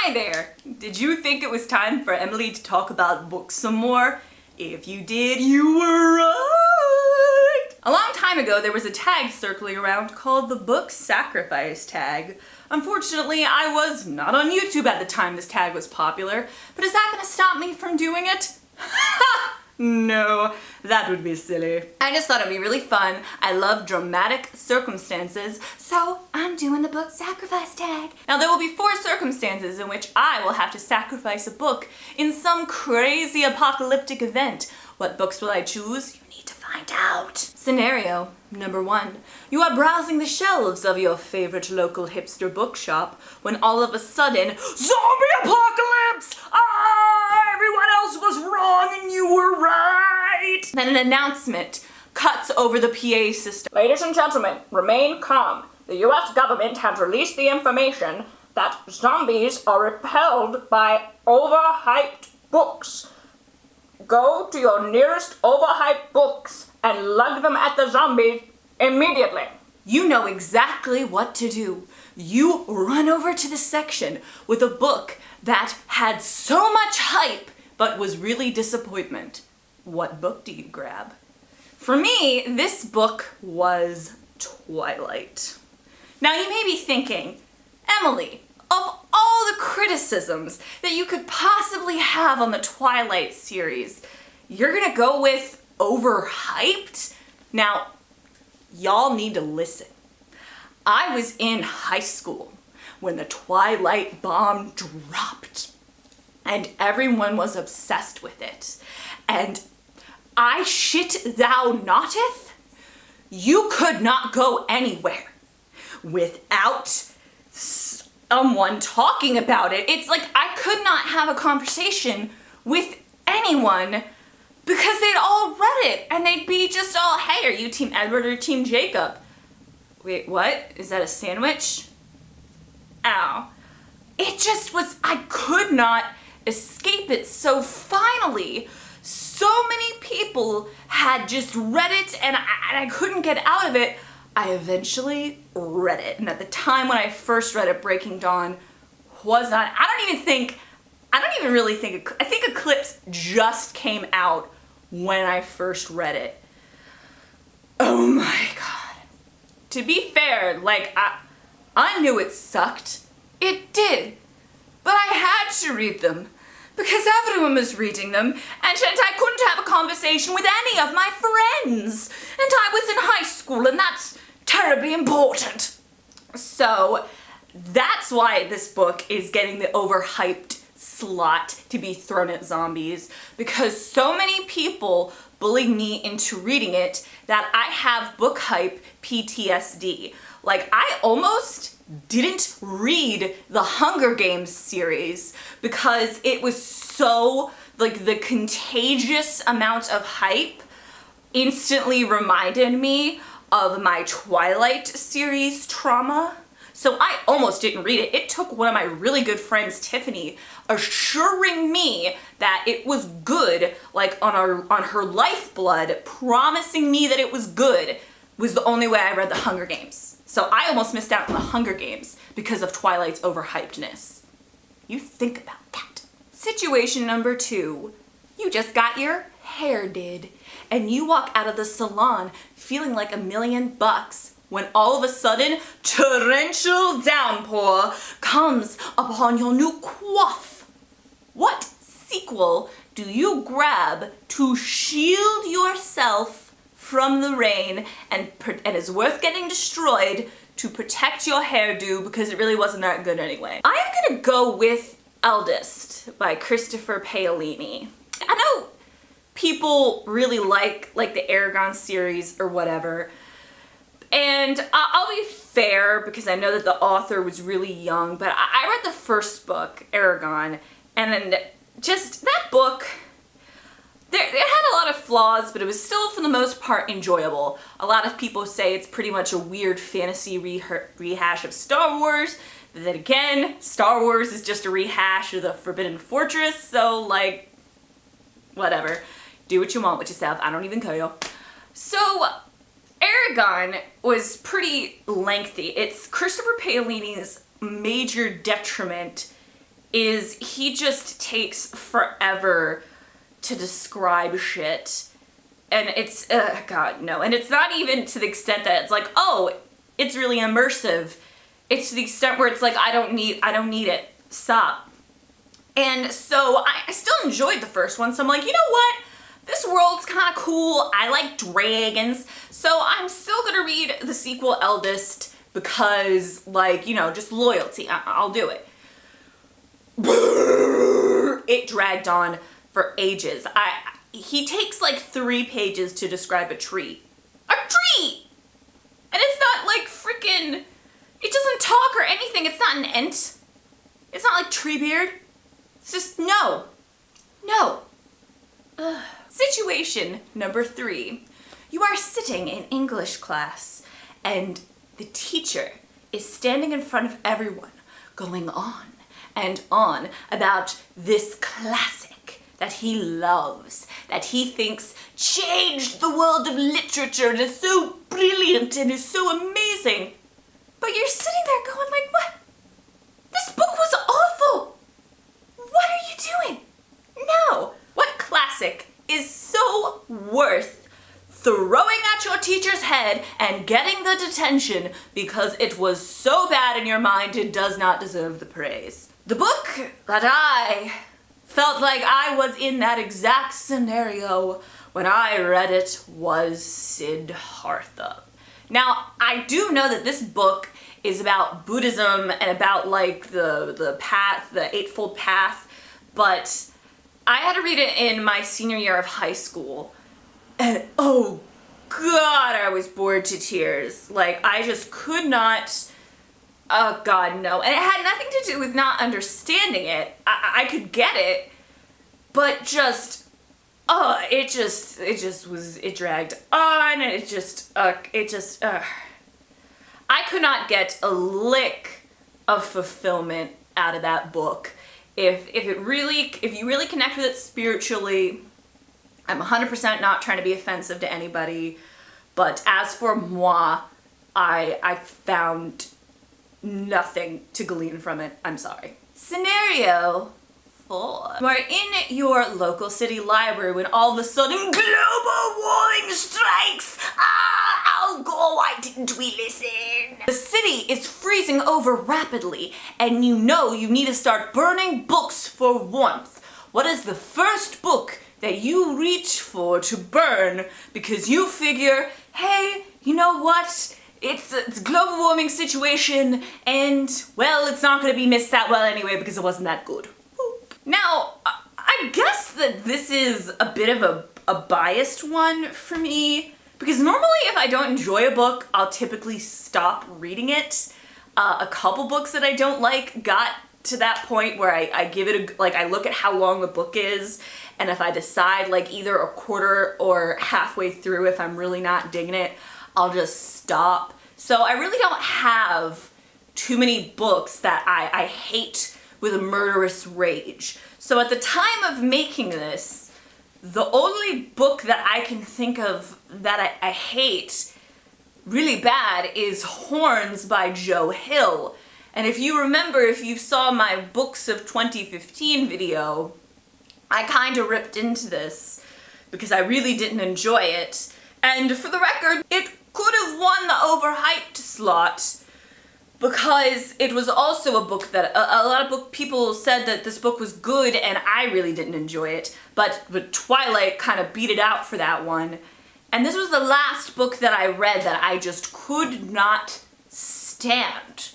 Hi there! Did you think it was time for Emily to talk about books some more? If you did, you were right! A long time ago, there was a tag circling around called the Book Sacrifice tag. Unfortunately, I was not on YouTube at the time this tag was popular, but is that gonna stop me from doing it? Ha! No, that would be silly. I just thought it'd be really fun. I love dramatic circumstances, so I'm doing the book sacrifice tag. Now there will be 4 circumstances in which I will have to sacrifice a book in some crazy apocalyptic event. What books will I choose? You need to find out. Scenario number 1. You are browsing the shelves of your favorite local hipster bookshop when all of a sudden, zombie apocalypse! Everyone else was wrong and you were right! Then an announcement cuts over the PA system. Ladies and gentlemen, remain calm. The US government has released the information that zombies are repelled by overhyped books. Go to your nearest overhyped books and lug them at the zombies immediately. You know exactly what to do. You run over to the section with a book that had so much hype but was really disappointment. What book do you grab? For me, this book was Twilight. Now you may be thinking, Emily, of all the criticisms that you could possibly have on the Twilight series, you're gonna go with Overhyped? Now, y'all need to listen. I was in high school when the Twilight bomb dropped and everyone was obsessed with it. And I shit thou notteth, you could not go anywhere without someone talking about it. It's like I could not have a conversation with anyone because they'd all read it and they'd be just all, hey, are you Team Edward or Team Jacob? Wait, what? Is that a sandwich? Ow. It just was, I could not escape it. So finally, so many people had just read it and I couldn't get out of it. I eventually read it. And at the time when I first read it, Breaking Dawn was on, I don't even really think, I think Eclipse just came out when I first read it. Oh my God. To be fair, like, I knew it sucked. It did. But I had to read them because everyone was reading them and I couldn't have a conversation with any of my friends. And I was in high school and that's terribly important. So that's why this book is getting the overhyped slot to be thrown at zombies, because so many people bullied me into reading it that I have book hype PTSD. Like, I almost didn't read the Hunger Games series because it was so, like, the contagious amount of hype instantly reminded me of my Twilight series trauma. So I almost didn't read it. It took one of my really good friends, Tiffany, assuring me that it was good, like on her lifeblood, promising me that it was good, was the only way I read the Hunger Games. So I almost missed out on the Hunger Games because of Twilight's overhypedness. You think about that. Situation number 2. You just got your hair did, and you walk out of the salon feeling like $1,000,000 when all of a sudden, torrential downpour comes upon your new coif. What sequel do you grab to shield yourself from the rain and is worth getting destroyed to protect your hairdo because it really wasn't that good anyway? I am gonna go with Eldest by Christopher Paolini. I know people really like the Aragon series or whatever, and I'll be fair because I know that the author was really young, but I read the first book, Aragon, and just that book, it had a lot of flaws, but it was still for the most part enjoyable. A lot of people say it's pretty much a weird fantasy rehash of Star Wars, but then again, Star Wars is just a rehash of the Forbidden Fortress, so like, whatever. Do what you want with yourself, I don't even care. So, Aragon was pretty lengthy. It's Christopher Paolini's major detriment is he just takes forever to describe shit. And it's, God, no. And it's not even to the extent that it's like, oh, it's really immersive. It's to the extent where it's like, I don't need it. Stop. And so I still enjoyed the first one. So I'm like, you know what? This world's kind of cool. I like dragons. So I'm still gonna read the sequel, Eldest, because, like, you know, just loyalty. I'll do it. It dragged on for ages. He takes like 3 pages to describe a tree. A tree! And it's not like freaking, it doesn't talk or anything. It's not an ent. It's not like Treebeard. It's just, no. Ugh. Situation number 3. You are sitting in English class and the teacher is standing in front of everyone going on and on about this classic that he loves, that he thinks changed the world of literature and is so brilliant and is so amazing. But you're sitting there going like, what? This book was awful. What are you doing? No. What classic is so worth throwing at your teacher's head and getting the detention because it was so bad in your mind it does not deserve the praise? The book that I felt like I was in that exact scenario when I read it was Siddhartha. Now, I do know that this book is about Buddhism and about like the path, the Eightfold Path, but I had to read it in my senior year of high school, and oh God, I was bored to tears. Like, I just could not, oh God, no. And it had nothing to do with not understanding it. I could get it, but just, it dragged on, and I could not get a lick of fulfillment out of that book. If you really connect with it spiritually, I'm 100% not trying to be offensive to anybody, but as for moi, I found nothing to glean from it. I'm sorry. Scenario 4. You are in your local city library when all of a sudden global warming strikes. Oh God, why didn't we listen? The city is freezing over rapidly, and you know you need to start burning books for warmth. What is the first book that you reach for to burn because you figure, hey, you know what? It's a global warming situation, and, well, it's not going to be missed that well anyway because it wasn't that good. Now, I guess that this is a bit of a biased one for me, because normally if I don't enjoy a book, I'll typically stop reading it. A couple books that I don't like got to that point where I give it I look at how long the book is, and if I decide like either a quarter or halfway through if I'm really not digging it, I'll just stop. So I really don't have too many books that I hate with a murderous rage. So at the time of making this, the only book that I can think of that I hate really bad is Horns by Joe Hill. And if you remember, if you saw my Books of 2015 video, I kind of ripped into this because I really didn't enjoy it. And for the record, it could have won the Overhyped slot because it was also a book that a lot of people said that this book was good and I really didn't enjoy it, but Twilight kind of beat it out for that one. And this was the last book that I read that I just could not stand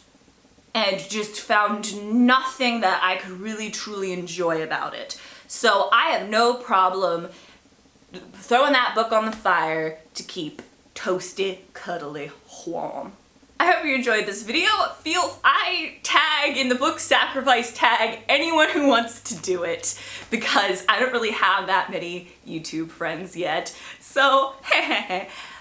and just found nothing that I could really truly enjoy about it. So I have no problem throwing that book on the fire to keep toasty, cuddly warm. I hope you enjoyed this video. I tag in the book sacrifice tag anyone who wants to do it because I don't really have that many YouTube friends yet. So,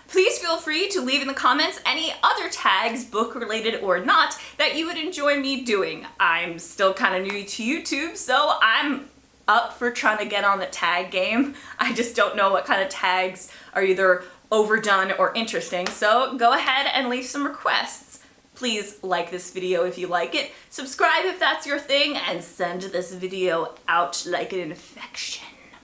please feel free to leave in the comments any other tags, book related or not, that you would enjoy me doing. I'm still kind of new to YouTube, so I'm up for trying to get on the tag game. I just don't know what kind of tags are either overdone or interesting, so go ahead and leave some requests. Please like this video if you like it, subscribe if that's your thing, and send this video out like an infection.